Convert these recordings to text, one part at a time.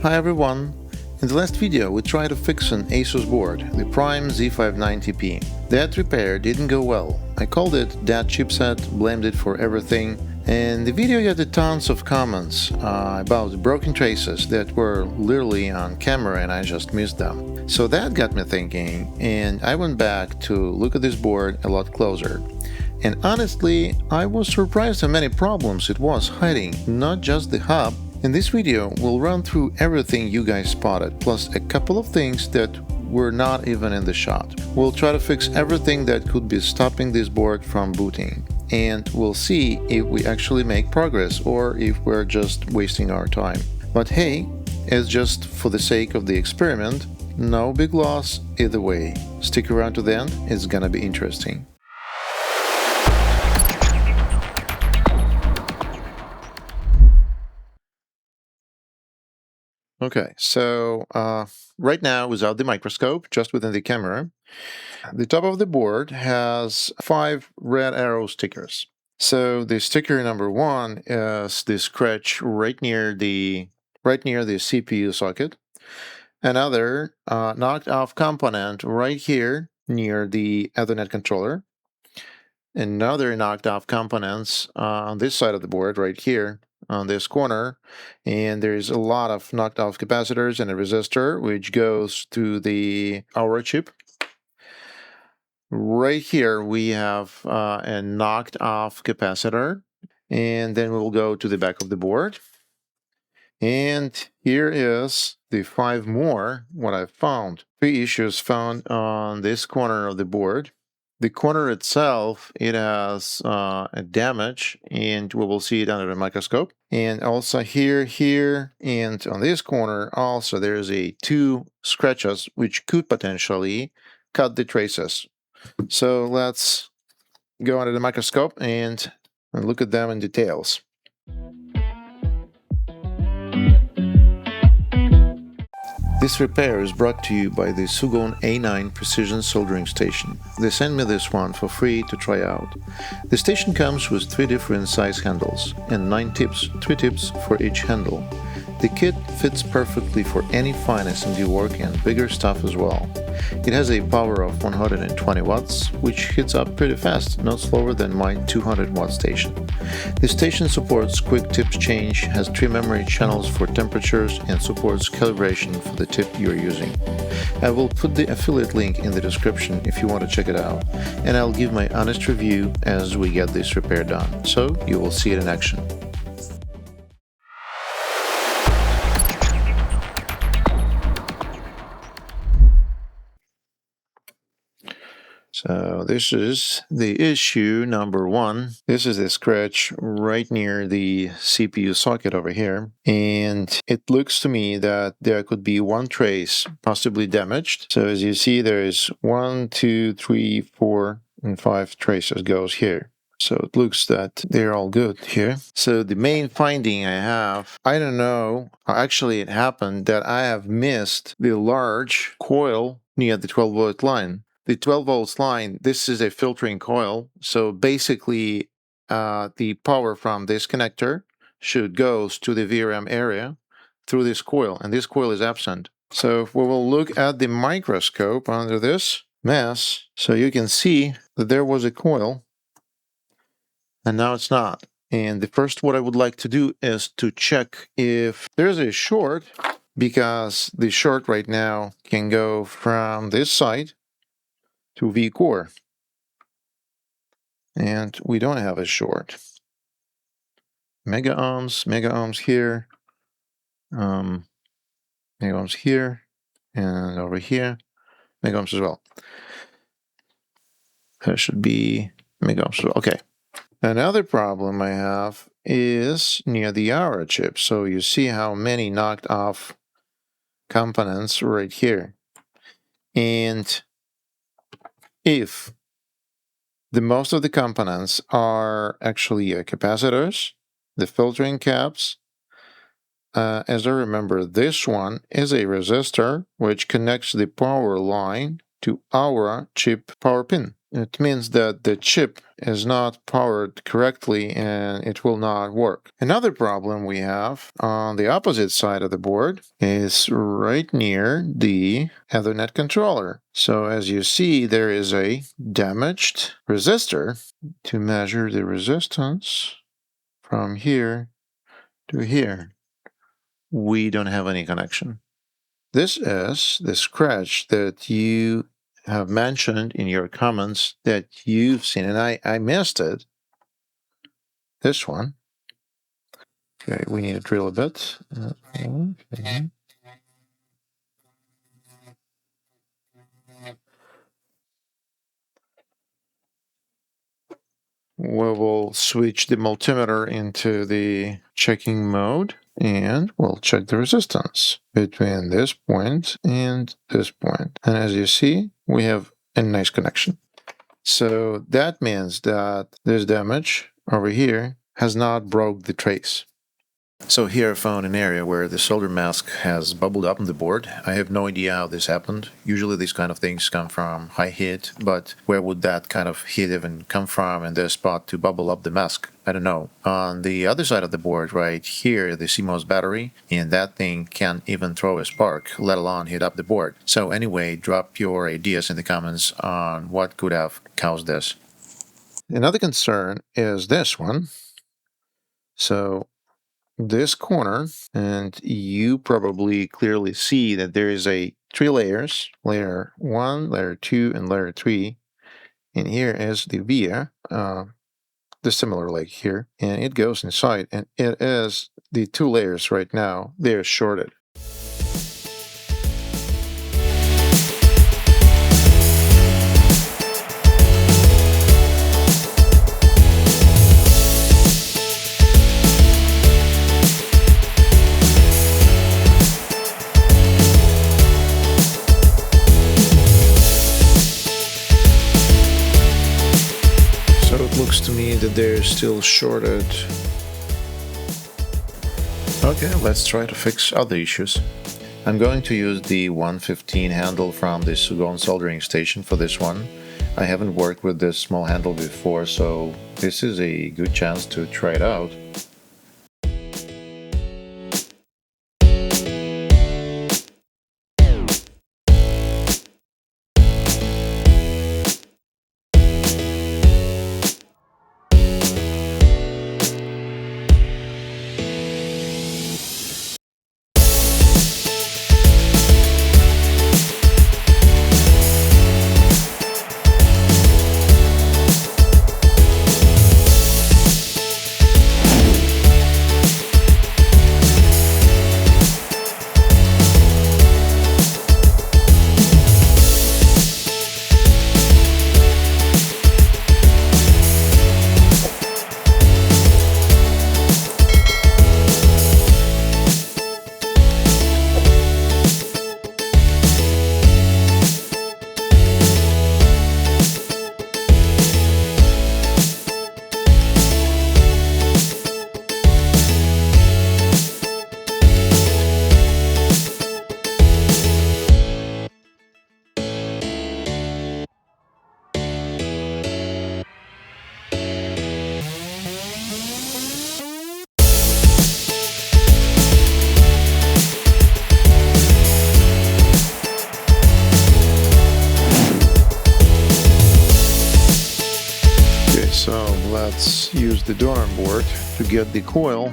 Hi everyone! In the last video we tried to fix an ASUS board, the Prime Z590-P. That repair didn't go well. I called it that chipset, blamed it for everything, and the video got tons of comments about broken traces that were literally on camera and I just missed them. So that got me thinking, and I went back to look at this board a lot closer. And honestly, I was surprised how many problems it was hiding, not just the hub. In this video, we'll run through everything you guys spotted, plus a couple of things that were not even in the shot. We'll try to fix everything that could be stopping this board from booting, and we'll see if we actually make progress or if we're just wasting our time. But hey, it's just for the sake of the experiment, no big loss either way. Stick around to the end, it's gonna be interesting. Okay, so right now without the microscope, just within the camera, the top of the board has 5 red arrow stickers. So the sticker number 1 is the scratch right near the CPU socket. Another knocked off component right here near the Ethernet controller. Another knocked off components on this side of the board right here on this corner, and there's a lot of knocked off capacitors and a resistor which goes to the our chip. Right here we have a knocked off capacitor, and then we'll go to the back of the board, and here is the 5 more what I found. 3 issues found on this corner of the board. The corner itself, it has a damage, and we will see it under the microscope. And also here, and on this corner also there's 2 scratches which could potentially cut the traces. So let's go under the microscope and look at them in details. This repair is brought to you by the SUGON A9 precision soldering station. They sent me this one for free to try out. The station comes with 3 different size handles and 9 tips, 3 tips for each handle. The kit fits perfectly for any fine SMD work and bigger stuff as well. It has a power of 120 watts, which hits up pretty fast, not slower than my 200 watt station. The station supports quick tips change, has 3 memory channels for temperatures, and supports calibration for the tip you're using. I will put the affiliate link in the description if you want to check it out, and I'll give my honest review as we get this repair done, so you will see it in action. So this is the issue number 1. This is a scratch right near the CPU socket over here. And it looks to me that there could be 1 trace possibly damaged. So as you see, there is 1, 2, 3, 4, and 5 traces goes here. So it looks that they're all good here. So the main finding I have, I don't know, actually it happened that I have missed the large coil near the 12-volt line. The 12 volts line, this is a filtering coil, so basically the power from this connector should go to the VRM area through this coil, and this coil is absent. So if we will look at the microscope under this mess, so you can see that there was a coil, and now it's not. And the first what I would like to do is to check if there's a short, because the short right now can go from this side to V core, and we don't have a short. Mega ohms here, mega ohms here, and over here, mega ohms as well. There should be mega ohms as well. Okay. Another problem I have is near the Aura chip. So you see how many knocked off components right here, and if the most of the components are actually capacitors, the filtering caps. As I remember, this one is a resistor which connects the power line to our chip power pin. it means that the chip is not powered correctly and it will not work. Another problem we have on the opposite side of the board is right near the Ethernet controller. So as you see, there is a damaged resistor. To measure the resistance from here to here, we don't have any connection. This is the scratch that you have mentioned in your comments that you've seen, and I missed it. This one. Okay, we need to drill a bit. Okay. We will switch the multimeter into the checking mode, and we'll check the resistance between this point and this point. And as you see, we have a nice connection. So that means that this damage over here has not broke the trace. So here I found an area where the solder mask has bubbled up on the board. I have no idea how this happened. Usually these kind of things come from high heat, but where would that kind of heat even come from in this spot to bubble up the mask? I don't know. On the other side of the board right here, the CMOS battery, and that thing can't even throw a spark, let alone heat up the board. So anyway, drop your ideas in the comments on what could have caused this. Another concern is this one. So this corner, and you probably clearly see that there is a 3 layers, layer 1, layer 2, and layer 3, and here is the via, the similar like here, and it goes inside, and it is the 2 layers right now, they're shorted. Looks to me that they're still shorted. Okay, let's try to fix other issues. I'm going to use the 115 handle from the SUGON soldering station for this one. I haven't worked with this small handle before, so this is a good chance to try it out. So let's use the donor board to get the coil.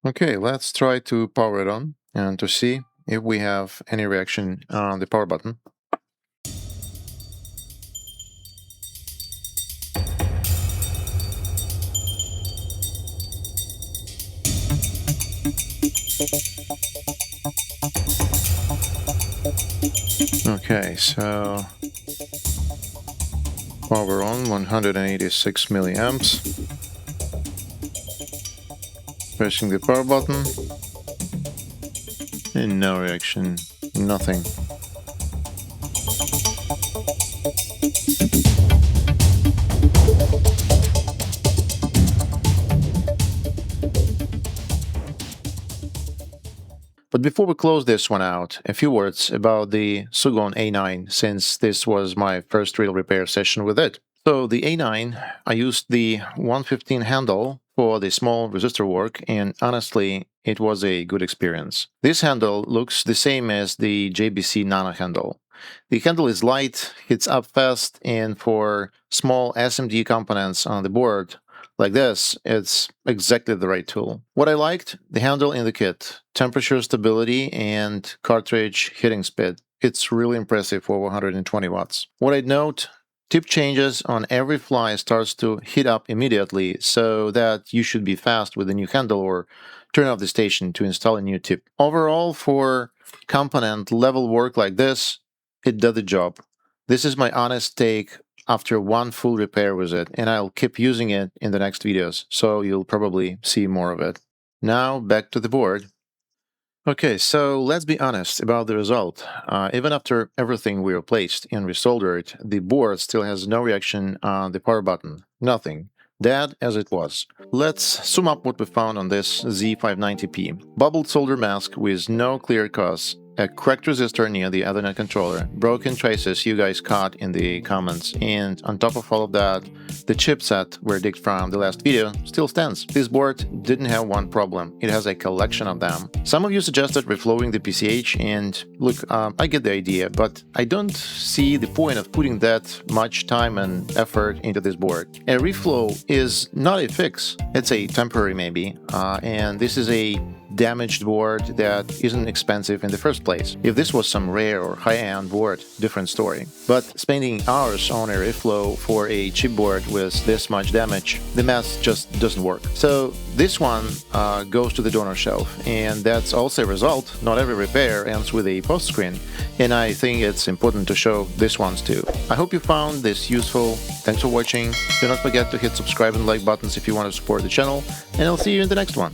Okay, let's try to power it on and to see if we have any reaction on the power button. Okay, so power on, 186 milliamps. Pressing the power button, and no reaction, nothing. But before we close this one out, a few words about the SUGON A9, since this was my first real repair session with it. So the A9, I used the 115 handle for the small resistor work, and honestly, it was a good experience. This handle looks the same as the JBC Nano handle. The handle is light, hits up fast, and for small SMD components on the board, like this, it's exactly the right tool. What I liked, the handle in the kit, temperature stability, and cartridge hitting speed. It's really impressive for 120 watts. What I'd note, tip changes on every fly starts to heat up immediately, so that you should be fast with the new handle or turn off the station to install a new tip. Overall, for component level work like this, it did the job. This is my honest take after one full repair with it, and I'll keep using it in the next videos, so you'll probably see more of it. Now, back to the board. Okay, so let's be honest about the result. Even after everything we replaced and resoldered, the board still has no reaction on the power button. Nothing. Dead as it was. Let's sum up what we found on this Z590P. Bubbled solder mask with no clear cause, a cracked resistor near the Ethernet controller, broken traces you guys caught in the comments, and on top of all of that, the chipset we digged from the last video still stands. This board didn't have one problem, it has a collection of them. Some of you suggested reflowing the PCH, and look, I get the idea, but I don't see the point of putting that much time and effort into this board. A reflow is not a fix, it's a temporary maybe, and this is a damaged board that isn't expensive in the first place. If this was some rare or high-end board, different story. But spending hours on a reflow for a cheap board with this much damage, the math just doesn't work. So this one goes to the donor shelf, and that's also a result. Not every repair ends with a post screen, and I think it's important to show this ones too. I hope you found this useful. Thanks for watching. Do not forget to hit subscribe and like buttons if you want to support the channel, and I'll see you in the next one.